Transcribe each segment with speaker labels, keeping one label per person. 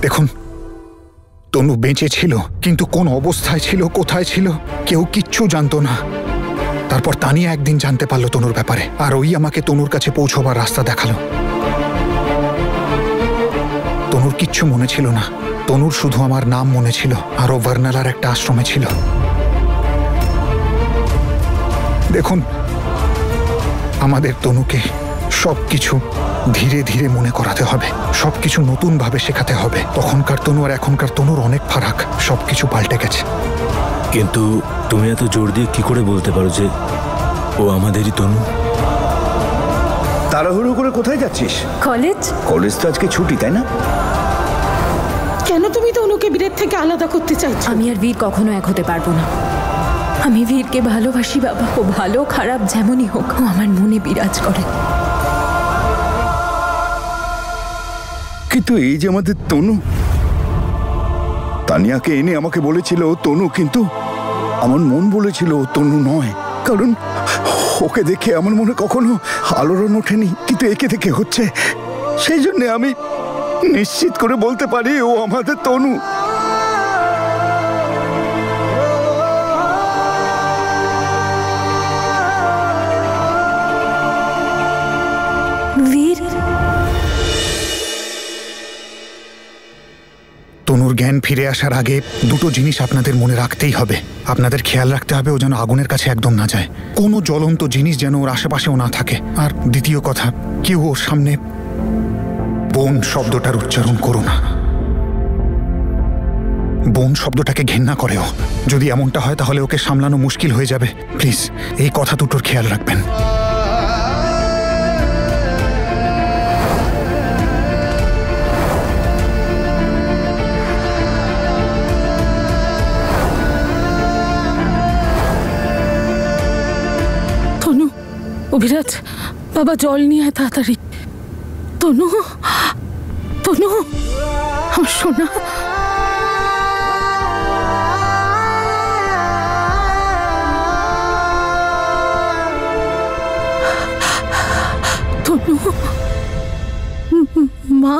Speaker 1: দেখুন, তনু বেঁচে ছিল, কিন্তু কোন অবস্থায় ছিল, কোথায় ছিল, কেউ কিচ্ছু জানতো না। তারপর তানিয়া একদিন জানতে পারলো তনুর ব্যাপারে, আর ওই আমাকে তনুর কাছে পৌঁছবার রাস্তা দেখালো। তনুর কিচ্ছু মনে ছিল না, তনুর শুধু আমার নাম মনে ছিল, আর ও ভার্নালার একটা আশ্রমে ছিল। দেখুন, আমাদের তনুকে সবকিছু ধীরে ধীরে মনে করাতে হবে, সবকিছু নতুন ভাবে শেখাতে হবে। তখনকার তনু আর এখনকার তনুর অনেক ফারাক, সবকিছু পাল্টে গেছে।
Speaker 2: কিন্তু তুমি এত জোর দিয়ে কি করে বলতে পারো যে ও আমাদেরই তনু?
Speaker 3: তাড়াহুড়ো করে কোথায় যাচ্ছিস?
Speaker 4: কলেজ।
Speaker 3: কলেজ তো আজকে ছুটি, তাই না?
Speaker 4: কেন তুমি তনুকে বীরের থেকে আলাদা করতে চাইছো?
Speaker 5: আমি আর বীর কখনো এক হতে পারবো না। আমি বীরকে ভালোবাসি বাবা। ও ভালো খারাপ যেমনই হোক, ও আমার মনে বিরাজ করে।
Speaker 3: কিন্তু এই যে আমাদের তনু, তানিয়াকে এনে আমাকে বলেছিল তনু, কিন্তু আমার মন বলেছিল তনু নয়। কারণ ওকে দেখে আমার মনে কখনো আলোড়ন ওঠেনি, কিন্তু একে দেখে হচ্ছে। সেই জন্য আমি নিশ্চিত করে বলতে পারি ও আমাদের তনু।
Speaker 1: তনুর জ্ঞান ফিরে আসার আগে দুটো জিনিস আপনাদের মনে রাখতেই হবে। আপনাদের খেয়াল রাখতে হবে ও যেন আগুনের কাছে একদম না যায়, কোনো জ্বলন্ত জিনিস যেন ওর আশেপাশেও না থাকে। আর দ্বিতীয় কথা, কেউ ওর সামনে বোন শব্দটার উচ্চারণ করো না। বোন শব্দটাকে ঘেন্না করে ও। যদি এমনটা হয় তাহলে ওকে সামলানো মুশকিল হয়ে যাবে। প্লিজ এই কথা দুটোর খেয়াল রাখবেন।
Speaker 4: অভিরাজ, বাবা জল নিয়ে আয় তাড়াতাড়ি। তনু, তনু আমার সোনা। তনু, মা।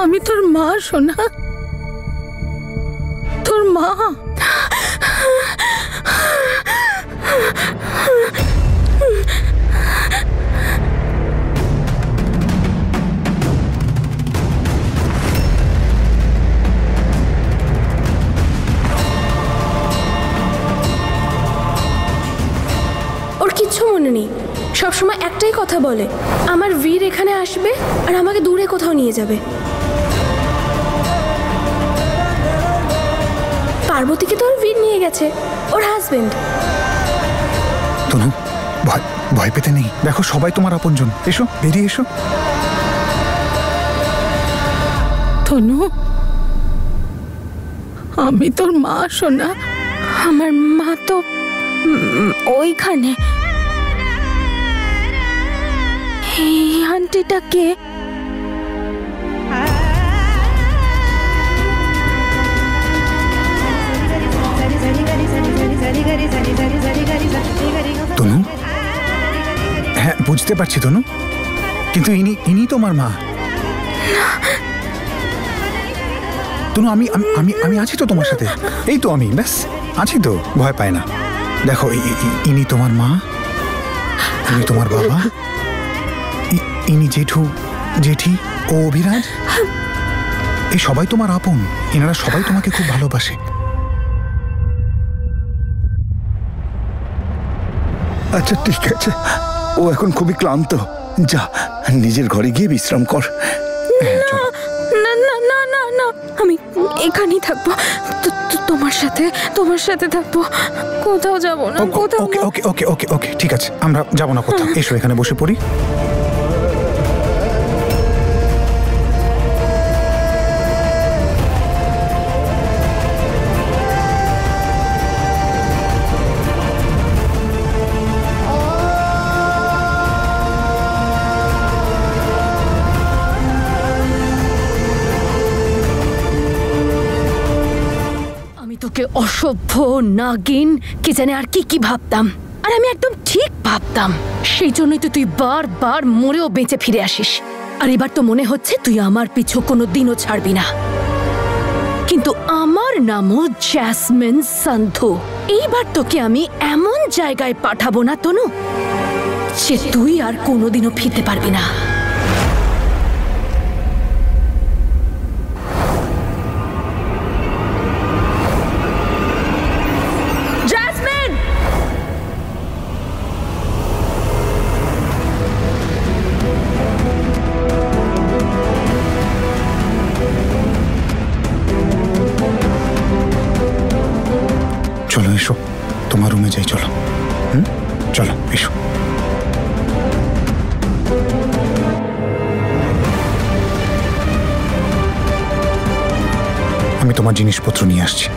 Speaker 4: আমি তোর মা সোনা, তোর মা।
Speaker 6: ওর কিচ্ছু মনে নেই, সবসময় একটাই কথা বলে, আমার বীর এখানে আসবে আর আমাকে দূরে কোথাও নিয়ে যাবে। পার্বতীকে তো ওর বীর নিয়ে গেছে, ওর হাজবেন্ড।
Speaker 1: তনু, ভয় পেতে নেই। দেখো সবাই তোমার আপনজন। এসো, বেরিয়ে এসো।
Speaker 4: তনু, আমি তোর মা সোনা।
Speaker 5: আমার মা তো ওইখানে। এই আন্টিটা কে?
Speaker 1: তনু, হ্যাঁ বুঝতে পারছি তনু, কিন্তু ইনি তোমার মা। তনু, আমি আমি আমি আছি তো তোমার সাথে। এই তো আমি, ব্যাস আছি তো, ভয় পায় না। দেখো, ইনি তোমার মা, ইনি তোমার বাবা, ইনি জেঠু, জেঠি ও অভিরাজ। এই সবাই তোমার আপন, এনারা সবাই তোমাকে খুব ভালোবাসে।
Speaker 3: আচ্ছা ঠিক আছে, ও এখন খুবই ক্লান্ত, যা নিজের ঘরে গিয়ে বিশ্রাম কর।
Speaker 5: না না না না না, আমি এখানেই থাকবো, তোমার সাথে থাকবো, কোথাও যাবো না। কোথাও।
Speaker 1: ওকে ওকে ওকে ওকে ওকে ঠিক আছে, আমরা যাবো না কোথাও। এসো এখানে বসে পড়ি।
Speaker 5: অসভ্য নাগিন, কি জানে আর কি কি ভাবতাম।
Speaker 6: আর আমি একদম ঠিক ভাবতাম। সেই জন্যই তো তুই বারবার মরেও বেঁচে ফিরে আসিস। আর এবার তো মনে হচ্ছে তুই আমার পিছু কোনো দিনও ছাড়বি না। কিন্তু আমার নামও জ্যাসমিন সান্ধু। এইবার তোকে আমি এমন জায়গায় পাঠাবো না তনু, যে তুই আর কোনোদিনও ফিরতে পারবি না। জ্যাসমিন!
Speaker 1: চলো এসো, তোমার রুমে যাই। চলো চলো এসো। আমি তোমার জিনিসপত্র নিয়ে আসছি।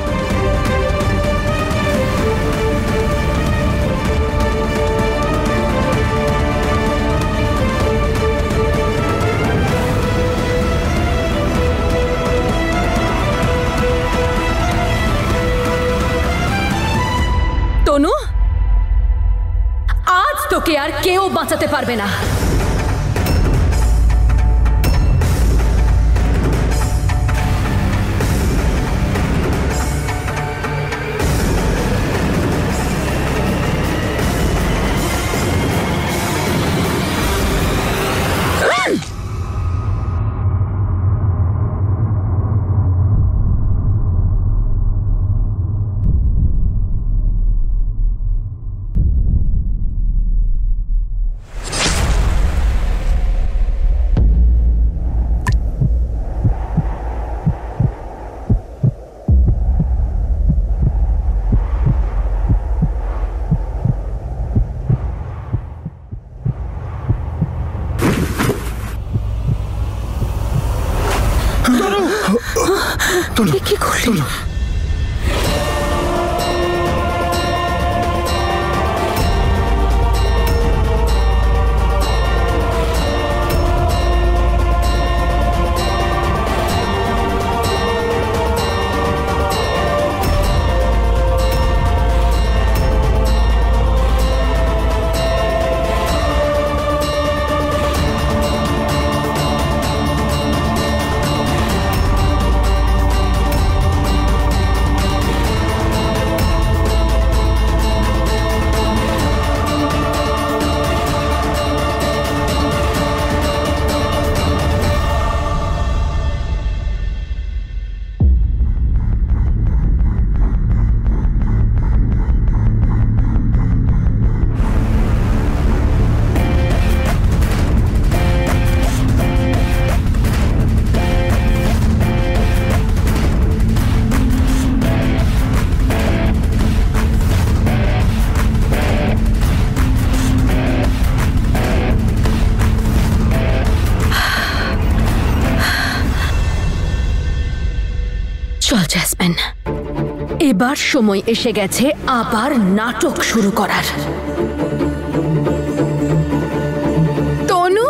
Speaker 6: তনু, আজ তোকে আর কেউ বাঁচাতে পারবে না। কি করলি? চল জ্যাসমিন, এবার সময় এসে গেছে আবার নাটক শুরু করার। তনু,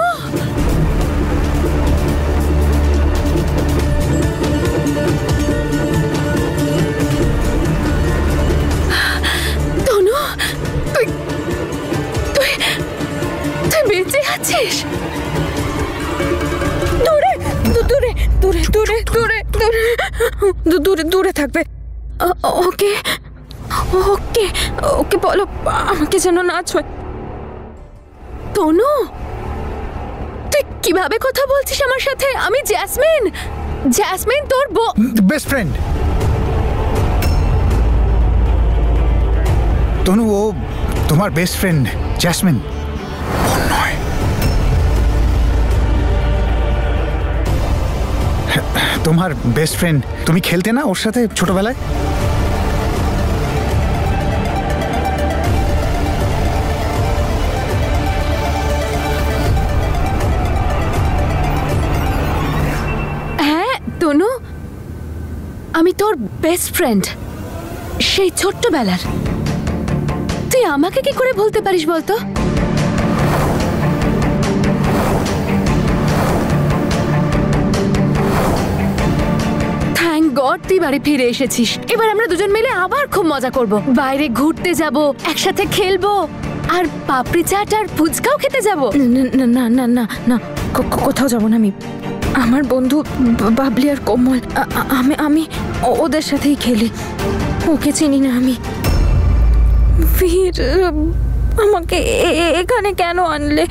Speaker 6: তনু, তুই তুই তুই বেঁচে আছিস? দূরে দূরে দূরে দূরে দূরে দূরে দূরে দূরে থাকবে। ওকে ওকে ওকে বলো আমাকে যেন না ছোঁয়। তনু, তুই কিভাবে কথা বলছিস আমার সাথে? আমি জ্যাসমিন, জ্যাসমিন তোর
Speaker 1: বেস্ট ফ্রেন্ড। তনু, ও তোমার বেস্ট ফ্রেন্ড জ্যাসমিন। নয়, তোমার বেস্ট ফ্রেন্ড। তুমি খেলতে না ওর সাথে ছোটবেলায়?
Speaker 6: হ্যাঁ তনু, আমি তোর বেস্ট ফ্রেন্ড সেই ছোট্টবেলার। তুই আমাকে কি করে বলতে পারিস বলতো? থ্যাংক গড তুই বাড়ি ফিরে এসেছিস। এবার আমরা দুজন মিলে আবার খুব মজা করব, বাইরে ঘুরতে যাব, একসাথে খেলবো, আর পাপড়ি চাট আর ফুচকাও খেতে যাব।
Speaker 5: না না না না না, কোথাও যাব না আমি। আমার বন্ধু বাবলি আর কোমল, আমি ওদের সাথেই খেলি। ওকে চিনি না আমি। বীর, আমাকে এখানে কেন আনলে?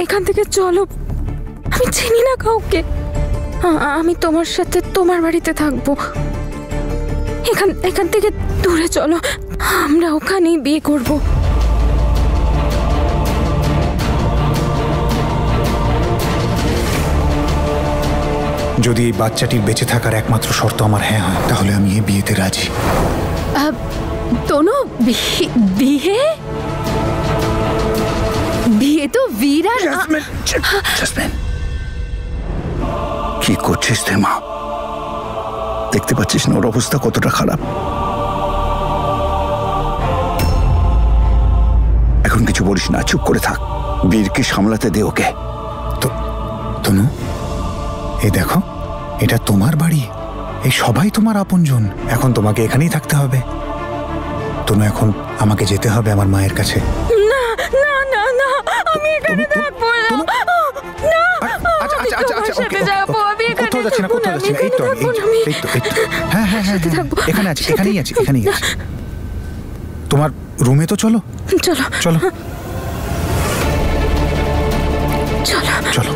Speaker 5: এখান থেকে চলো, আমি চিনি না কাউকে। আমি তোমার সাথে তোমার বাড়িতে থাকবো। এখান থেকে দূরে চলো, আমরা ওখানেই বিয়ে করব।
Speaker 1: যদি এই বাচ্চাটির বেঁচে থাকার একমাত্র শর্ত আমার হ্যাঁ হয়, তাহলে আমি এই বিয়েতে রাজি।
Speaker 6: তনু, বিয়ে? বিয়ে তো বীর আর
Speaker 3: কি করছিস তুই মা? দেখতে পাচ্ছিস না ওর অবস্থা কতটা খারাপ? এখন কিছু বলিস না, চুপ করে থাক। বীরকে সামলাতে দে ওকে।
Speaker 1: তনু, এই দেখো, এটা তোমার বাড়ি, এই সবাই তোমার আপনজন। এখন তোমাকে এখানেই থাকতে হবে। তনু, এখন আমাকে যেতে হবে আমার মায়ের কাছে।
Speaker 5: না না না না, আমি এখানে থাকবো না।
Speaker 1: কোথাও যাচ্ছি না, কোথাও যাচ্ছি না। এই তো হ্যাঁ, এখানেই আছি। তোমার রুমে তো চলো।
Speaker 5: চলো
Speaker 1: চলো
Speaker 5: চলো
Speaker 1: চলো।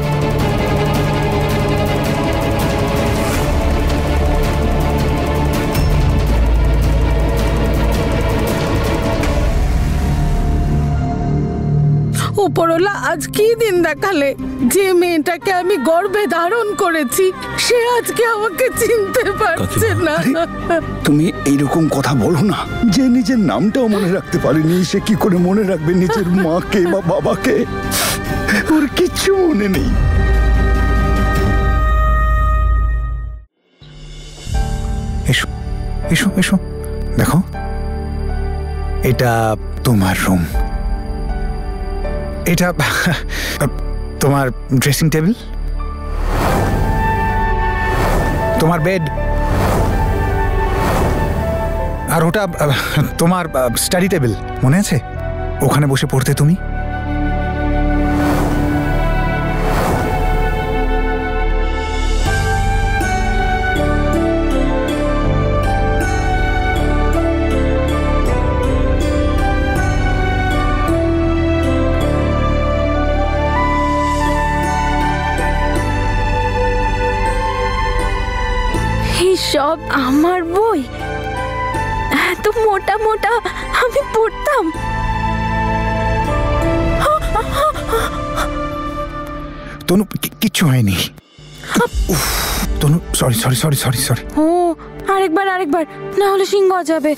Speaker 4: উপরওয়ালা আজ কি দিন দেখালে? যে মেয়েটাকে আমি গর্ভে ধারণ করেছি সে আজকে আমাকে চিনতে পারছে না।
Speaker 3: তুমি এইরকম কথা বলো না। যে নিজের নামটাও মনে রাখতে পারেনি, সে কি করে মনে রাখবে নিজের মাকে বা বাবাকে? ওর কিচ্ছু মনে নেই।
Speaker 1: এসো এসো এসো, দেখো, এটা তোমার রুম, এটা তোমার ড্রেসিং টেবিল, তোমার বেড, আর ওটা তোমার স্টাডি টেবিল। মনে আছে? ওখানে বসে পড়তে তুমি।
Speaker 5: সব আমার বই, এত মোটা মোটা আমি পড়তাম।
Speaker 1: তনু, কিচ্ছু হয়নি। তনু, সরি।
Speaker 5: ও, আরেকবার না হলে সিংহ যাবে।